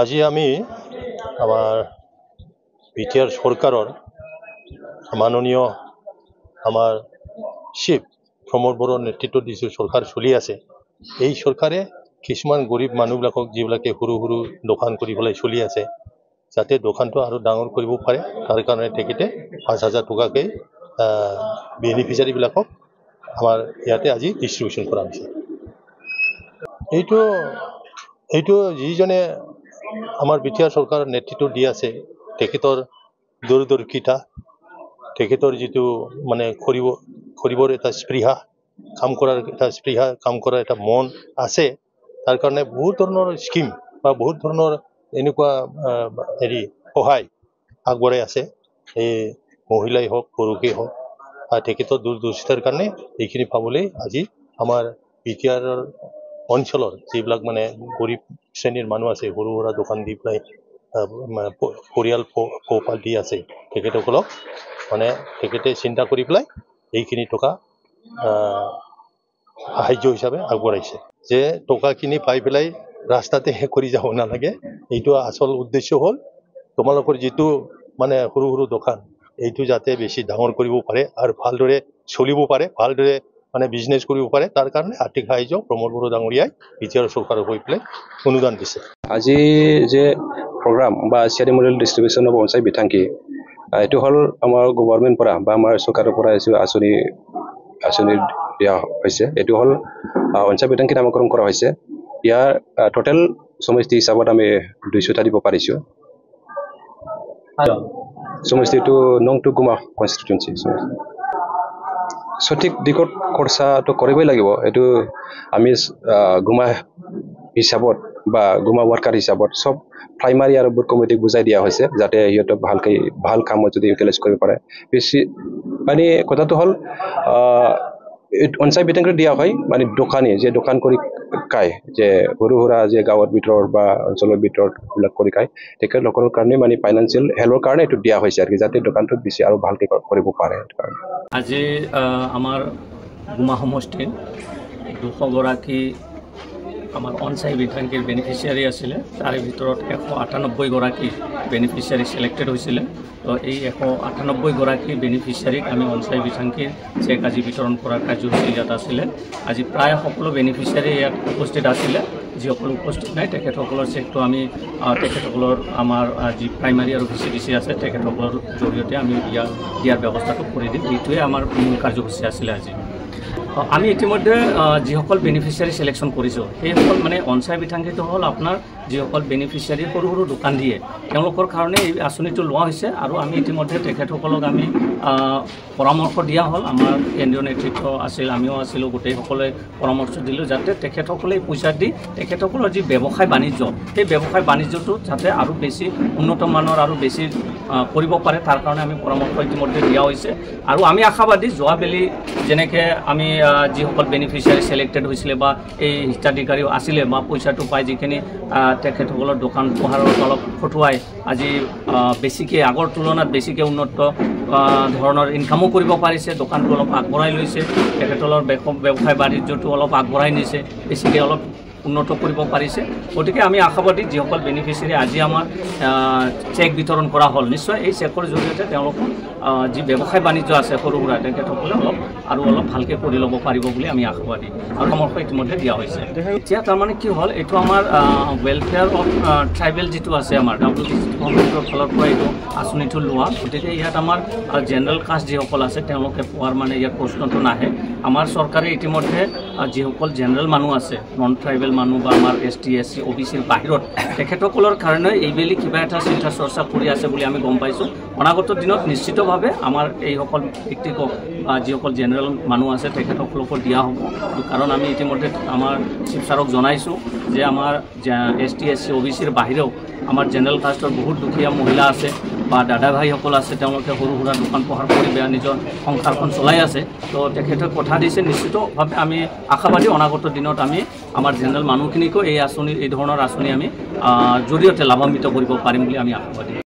আজি আমি আমার বিটিআর সরকারের মাননীয় আমার শিব প্রমোদ বড়োর নেতৃত্ব দিছে সরকার চলি আছে। এই সরকারে কিছুমান গরিব মানুহবিলাকক যিবিলাকে সৰু সৰু দোকান কৰি পেলাই চলি আছে যাতে দোকানটো আৰু ডাঙৰ কৰিব পাৰে তাৰ কাৰণে তেখেতে ৫,০০০ টকাকৈ বেনিফিচিয়াৰীবিলাকক আমাৰ ইয়াতে আজি ডিষ্ট্ৰিবিউশ্যন কৰা হৈছে। এইটো যিজনে আমাৰ বিটিআৰ চৰকাৰৰ নেতৃত্ব দি আছে তেখেতৰ দূৰদৰ্শিতা, তেখেতৰ যিটো মানে কৰিবৰ এটা স্পৃহা, কাম কৰাৰ এটা মন আছে, তাৰ কাৰণে বহুত ধৰণৰ স্কিম বা বহুত ধৰণৰ এনেকুৱা সহায় আগবঢ়াই আছে। এই মহিলাই হওক পুৰুষেই হওক, তেখেতৰ দূৰদৰ্শিতাৰ কাৰণে এইখিনি পাবলৈ আজি আমাৰ বিটিআৰৰ অঞ্চলৰ যিবিলাক মানে গৰীব শ্ৰেণীৰ মানুহ আছে, সৰু সুৰা দোকান দি পেলাই পৰিয়াল পোহপাল দি আছে, তেখেতসকলক মানে তেখেতে চিন্তা কৰি পেলাই এইখিনি টকা সাহায্য হিচাপে আগবঢ়াইছে। যে টকাখিনি পাই পেলাই ৰাস্তাতে শেষ কৰি যাব নালাগে, এইটো আচল উদ্দেশ্য হ'ল তোমালোকৰ যিটো মানে সৰু সৰু দোকান এইটো যাতে বেছি ডাঙৰ কৰিব পাৰে আৰু ভালদৰে চলিব পাৰে, ভালদৰে মানে বিজনেছ কৰিব পাৰে, তাৰ কাৰণে আৰ্থিক সাহায্য প্ৰমোদ বড়ো ডাঙৰীয়াই বিটিআৰ চৰকাৰক হৈ পেলাই অনুদান দিছে। আজি যে প্ৰগ্ৰাম বা চিয়াৰি মডেল ডিষ্ট্ৰিবিউশ্যন অফ অঞ্চল বিথাংকি, এইটো হ'ল আমাৰ গভৰ্ণমেণ্ট পৰা বা আমাৰ চৰকাৰৰ পৰা আঁচনি দিয়া হৈছে। এইটো হ'ল অঞ্চল বিথাংকি নামকৰণ কৰা হৈছে। ইয়াৰ টোটেল সমষ্টি হিচাপত আমি 200টা দিব পাৰিছোঁ। সমষ্টিটো নং টু গুমা কনষ্টিটুৱেঞ্চি। সঠিক দিশত খৰচাটো কৰিবই লাগিব। এইটো আমি গুমা হিচাপত বা গুমা ৱাৰ্কাৰ হিচাপত চব প্ৰাইমাৰী আৰু বুথ কমিটিক বুজাই দিয়া হৈছে যাতে সিহঁতক ভাল কামত যদি ইউটিলাইজ কৰিব পাৰে। বেছি মানে কথাটো হ'ল অঞ্চল বিথাংকি দিয়া হয় মানে দোকানী যে দোকান কৰি খায়, যে সৰু সুৰা যে গাঁৱৰ ভিতৰত বা অঞ্চলৰ ভিতৰত এইবিলাক কৰি খায়, তেখেতলোকৰ কাৰণে মানে ফাইনেন্সিয়েল হেল্পৰ কাৰণে এইটো দিয়া হৈছে আৰু যাতে দোকানটো বেছি আৰু ভালকৈ কৰিব পাৰে। আজি আমাৰ গুমা সমষ্টিৰ 200 গৰাকী আমাৰ অঞ্চল বিথাংকিৰ বেনিফিচিয়াৰী আছিলে, তাৰে ভিতৰত 198 গৰাকী বেনিফিচিয়াৰী চিলেক্টেড হৈছিলে। তো এই 198 গৰাকী বেনিফিচিয়াৰীক আমি অঞ্চল বিথাংকিৰ চেক আজি বিতৰণ কৰাৰ কাৰ্যসূচী ইয়াত আছিলে। আজি প্ৰায় সকলো বেনিফিচিয়াৰী ইয়াত উপস্থিত আছিলে। যিসকল উপস্থিত নাই তেখেতসকলৰ চেকটো আমি তেখেতসকলৰ আমাৰ যি প্ৰাইমাৰী আৰু VCDC আছে তেখেতসকলৰ জৰিয়তে আমি দিয়াৰ ব্যৱস্থাটো কৰি দিম। এইটোৱে আমাৰ মূল কাৰ্যসূচী আছিলে আজি। আমি ইতিমধ্যে যিসকল বেনিফিচিয়াৰী চিলেকশ্যন কৰিছোঁ সেইসকল মানে অঞ্চল বিথাংকিটো হ'ল আপোনাৰ যিসকল বেনিফিচিয়াৰী সৰু সৰু দোকান দিয়ে তেওঁলোকৰ কাৰণে এই আঁচনিটো লোৱা হৈছে। আৰু আমি ইতিমধ্যে তেখেতসকলক আমি পৰামৰ্শ দিয়া হ'ল, আমাৰ কেন্দ্ৰীয় নেতৃত্ব আছিল, আমিও আছিলোঁ, গোটেইসকলে পৰামৰ্শ দিলোঁ যাতে তেখেতসকলে পইচা দি তেখেতসকলৰ যি ব্যৱসায় বাণিজ্য সেই ব্যৱসায় বাণিজ্যটো যাতে আৰু বেছি উন্নত মানৰ আৰু বেছি কৰিব পাৰে, তাৰ কাৰণে আমি পৰামৰ্শ ইতিমধ্যে দিয়া হৈছে। আৰু আমি আশাবাদী যোৱাবেলি যেনেকৈ আমি যিসকল বেনিফিচিয়াৰী চিলেক্টেড হৈছিলে বা এই হিতাধিকাৰী আছিলে বা পইচাটো পাই যিখিনি তেখেতসকলৰ দোকান পোহাৰত অলপ খটুৱাই আজি বেছিকৈ আগৰ তুলনাত বেছিকৈ উন্নত ধৰণৰ ইনকামো কৰিব পাৰিছে, দোকানটো অলপ আগবঢ়াই লৈছে, তেখেতসকলৰ ব্যৱসায় বাণিজ্যটো অলপ আগবঢ়াই নিছে, বেছিকৈ অলপ উন্নত কৰিব পাৰিছে। গতিকে আমি আশাবাদী যিসকল বেনিফিচিয়াৰী আজি আমাৰ চেক বিতৰণ কৰা হ'ল, নিশ্চয় এই চেকৰ জৰিয়তে তেওঁলোকৰ যি ব্যৱসায় বাণিজ্য আছে সৰু সুৰা তেখেতসকলে অলপ ভালকৈ কৰি ল'ব পাৰিব বুলি আমি আশাবাদী আৰু পৰামৰ্শ ইতিমধ্যে দিয়া হৈছে। এতিয়া তাৰমানে কি হ'ল, এইটো আমাৰ ৱেলফেয়াৰ অফ ট্ৰাইবেল যিটো আছে আমাৰ WTC গভৰ্ণমেণ্টৰ ফালৰ পৰা এইটো আঁচনিটো লোৱা। গতিকে ইয়াত আমাৰ জেনেৰেল কাষ্ট যিসকল আছে তেওঁলোকে পোৱাৰ মানে ইয়াত প্ৰশ্নটো নাহে। আমাৰ চৰকাৰে ইতিমধ্যে যিসকল জেনেৰেল মানুহ আছে, নন ট্ৰাইবেল মানুহ বা আমাৰ ST SC OBCৰ বাহিৰত তেখেতসকলৰ কাৰণে এইবেলি কিবা এটা চিন্তা চৰ্চা কৰি আছে বুলি আমি গম পাইছোঁ। অনাগত দিনত নিশ্চিতভাৱে আমাৰ এইসকল ব্যক্তিক যিসকল জেনেৰেল মানুহ আছে তেখেতসকলকো দিয়া হ'ব। কাৰণ আমি ইতিমধ্যে আমাৰ চিফ ছাৰক জনাইছোঁ যে আমাৰ ST SC OBCৰ বাহিৰেও আমাৰ জেনেৰেল কাষ্টৰ বহুত দুখীয়া মহিলা আছে বা দাদা ভাইসকল আছে, তেওঁলোকে সৰু সুৰা দোকান পোহাৰ কৰি নিজৰ সংসাৰখন চলাই আছে। তো তেখেতে কথা দিছে, নিশ্চিতভাৱে আমি আশাবাদী অনাগত দিনত আমি আমাৰ জেনেৰেল মানুহখিনিকো এই ধৰণৰ আঁচনি আমি জৰিয়তে লাভান্বিত কৰিব পাৰিম বুলি আমি আশাবাদী।